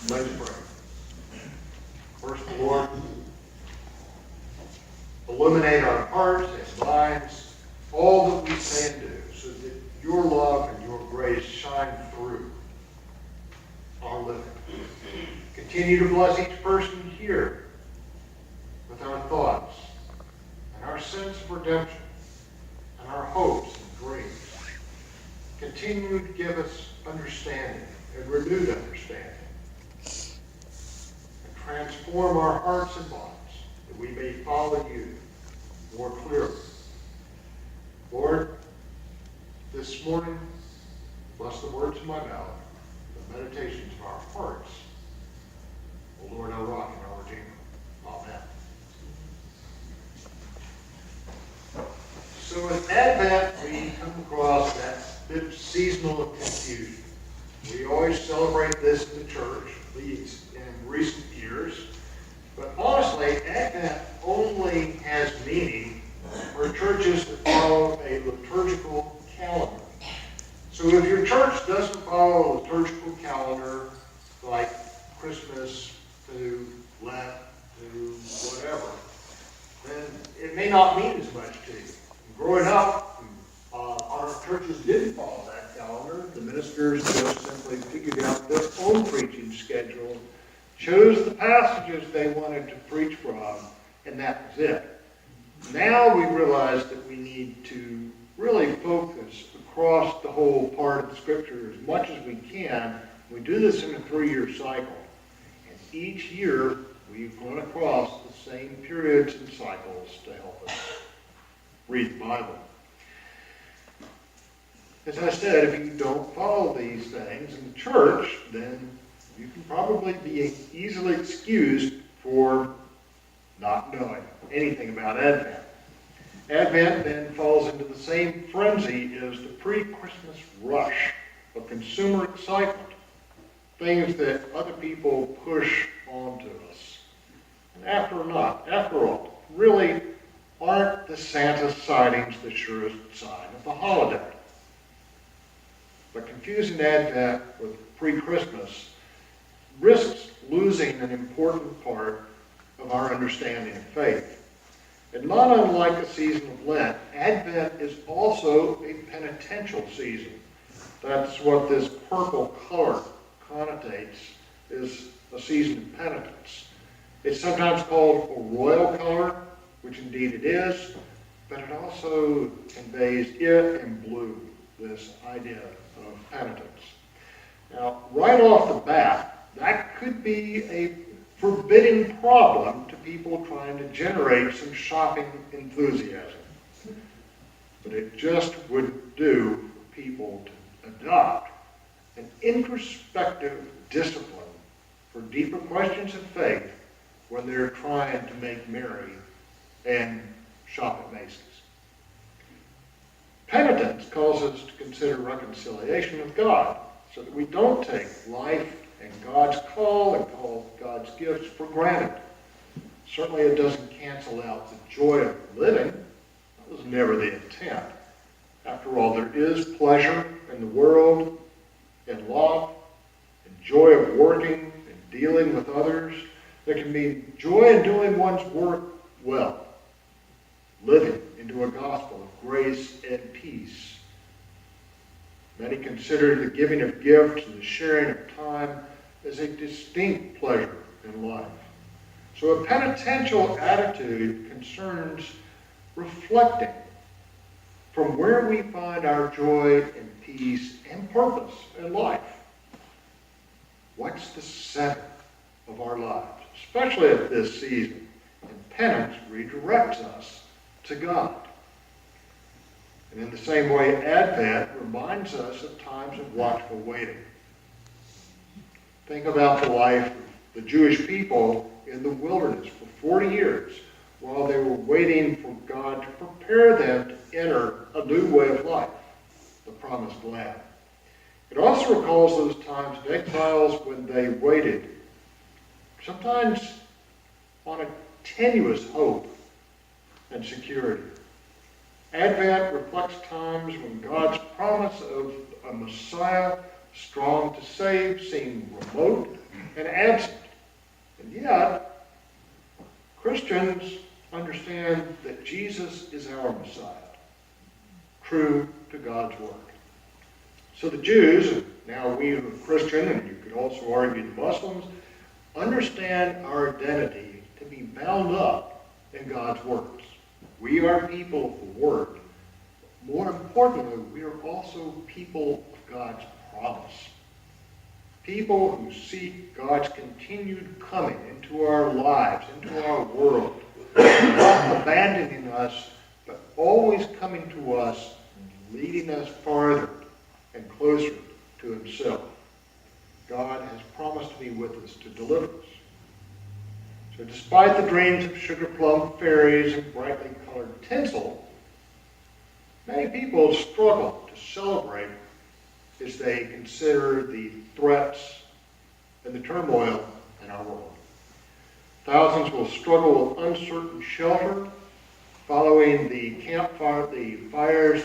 Let's pray. First, Lord, illuminate our hearts and minds, all that we say and do, so that your love and your grace shine through our living. Continue to bless each person here with our thoughts and our sense of redemption and our hopes and dreams. Continue to give us understanding and renewed understanding, and transform our hearts and minds that we may follow you more clearly. Lord, this morning, bless the words of my mouth, the meditations of our hearts. O Lord, our rock and our redeemer. Amen. So in Advent, we come across that bit of seasonal confusion. We always celebrate this in the church, at least in recent years. But honestly, Advent only has meaning for churches that follow a liturgical calendar. So if your church doesn't follow a liturgical calendar, like Christmas to Lent to whatever, then it may not mean as much to you. Growing up, our churches didn't follow that calendar. The ministers just simply figured out their own preaching schedule, chose the passages they wanted to preach from, and that was it. Now we realize that we need to really focus across the whole part of the Scripture as much as we can. We do this in a 3-year cycle. And each year, we've gone across the same periods and cycles to help us read the Bible. As I said, if you don't follow these things in the church, then you can probably be easily excused for not knowing anything about Advent. Advent then falls into the same frenzy as the pre-Christmas rush of consumer excitement, things that other people push onto us. And after all, really aren't the Santa sightings the surest sign of the holiday? But confusing Advent with pre-Christmas risks losing an important part of our understanding of faith. And not unlike a season of Lent, Advent is also a penitential season. That's what this purple color connotates, is a season of penitence. It's sometimes called a royal color, which indeed it is, but it also conveys it in blue, this idea of penitence. Now, right off the bat, that could be a forbidding problem to people trying to generate some shopping enthusiasm. But it just wouldn't do for people to adopt an introspective discipline for deeper questions of faith when they're trying to make merry and shop at Macy's. Penitence calls us to consider reconciliation with God so that we don't take life and God's call and God's gifts for granted. Certainly it doesn't cancel out the joy of living. That was never the intent. After all, there is pleasure in the world, in love, and joy of working and dealing with others. There can be joy in doing one's work well, living into a gospel of grace and peace. Many consider the giving of gifts and the sharing of time as a distinct pleasure in life. So a penitential attitude concerns reflecting from where we find our joy and peace and purpose in life. What's the center of our lives, especially at this season? And penance redirects us to God. And in the same way, Advent reminds us of times of watchful waiting. Think about the life of the Jewish people in the wilderness for 40 years while they were waiting for God to prepare them to enter a new way of life, the promised land. It also recalls those times of exiles when they waited, sometimes on a tenuous hope and security. Advent reflects times when God's promise of a Messiah, strong to save, seemed remote and absent. And yet, Christians understand that Jesus is our Messiah, true to God's word. So the Jews, and now we who are Christian, and you could also argue the Muslims, understand our identity to be bound up in God's words. We are people of the Word. More importantly, we are also people of God's promise. People who seek God's continued coming into our lives, into our world, not abandoning us, but always coming to us and leading us farther and closer to himself. God has promised to be with us to deliver us. So despite the dreams of sugar plum fairies and brightly colored tinsel, many people struggle to celebrate as they consider the threats and the turmoil in our world. Thousands will struggle with uncertain shelter following the fires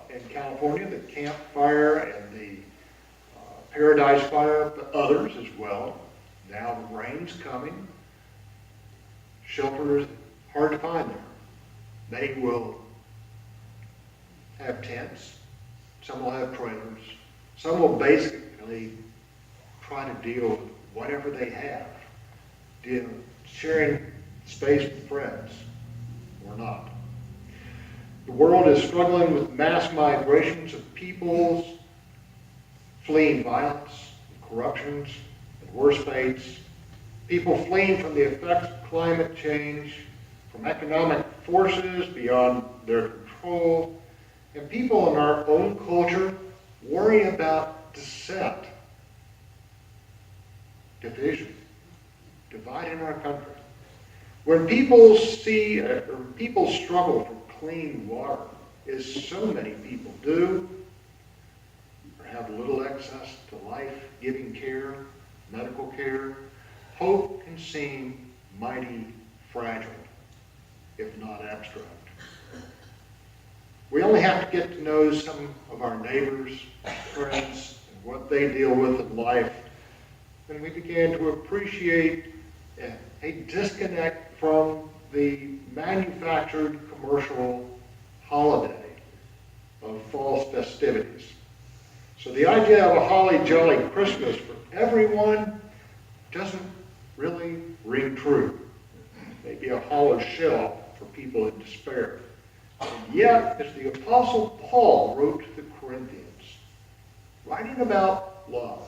in California, the Camp Fire and the Paradise Fire, but others as well. Now the rain's coming. Shelter is hard to find there. They will have tents. Some will have trailers. Some will basically try to deal with whatever they have, sharing space with friends or not. The world is struggling with mass migrations of peoples fleeing violence, and corruptions, and worse fates. People fleeing from the effects of climate change, from economic forces beyond their control, and people in our own culture worry about dissent, division, dividing our country. When people people struggle for clean water, as so many people do, or have little access to life-giving care, medical care, hope can seem mighty fragile, if not abstract. We only have to get to know some of our neighbors, friends, and what they deal with in life, and we begin to appreciate a disconnect from the manufactured commercial holiday of false festivities. So the idea of a holly jolly Christmas for everyone doesn't really ring true. Maybe a hollow shell for people in despair. And yet, as the Apostle Paul wrote to the Corinthians, writing about love,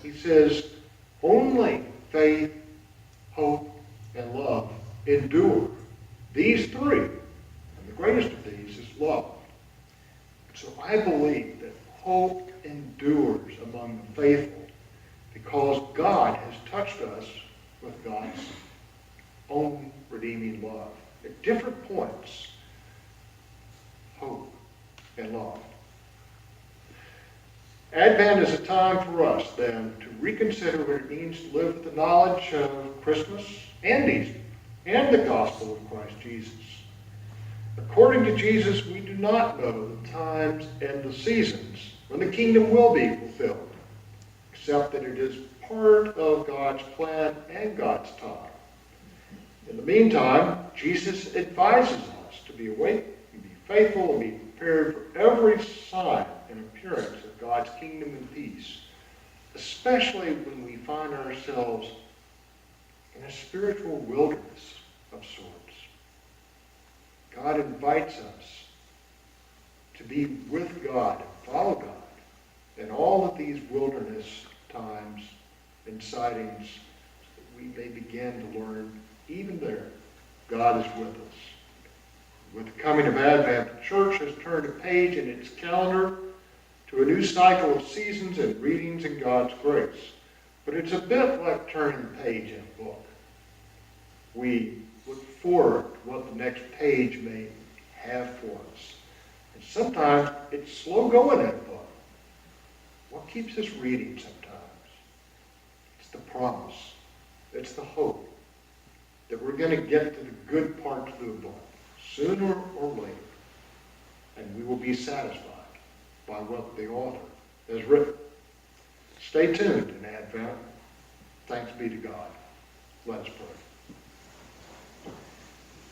he says, only faith, hope, and love endure. These three, and the greatest of these is love. So I believe that hope endures among the faithful because God has touched us with God's own redeeming love. At different points, hope and love. Advent is a time for us, then, to reconsider what it means to live with the knowledge of Christmas and Easter and the gospel of Christ Jesus. According to Jesus, we do not know the times and the seasons when the kingdom will be fulfilled, except that it is part of God's plan and God's time. In the meantime, Jesus advises us to be awake and be faithful and be prepared for every sign and appearance of God's kingdom and peace, especially when we find ourselves in a spiritual wilderness of sorts. God invites us to be with God and follow God in all of these wilderness times and sightings, so that we may begin to learn, even there, God is with us. With the coming of Advent, the church has turned a page in its calendar to a new cycle of seasons and readings in God's grace. But it's a bit like turning the page in a book. We look forward to what the next page may have for us. And sometimes it's slow going in a book. What keeps us reading sometimes? It's the promise. It's the hope that we're going to get to the good parts of the book sooner or later. And we will be satisfied by what the author has written. Stay tuned in Advent. Thanks be to God. Let us pray.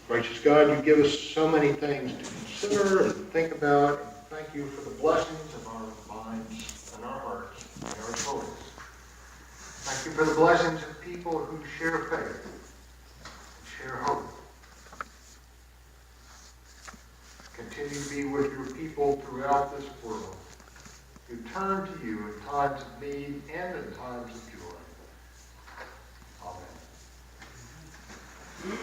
Gracious God, you give us so many things to consider and think about. And thank you for the blessings of our minds and our hearts and our souls. Thank you for the blessings of people who share faith and share hope. Continue to be with your people throughout this world who turn to you in times of need and in times of joy. Amen.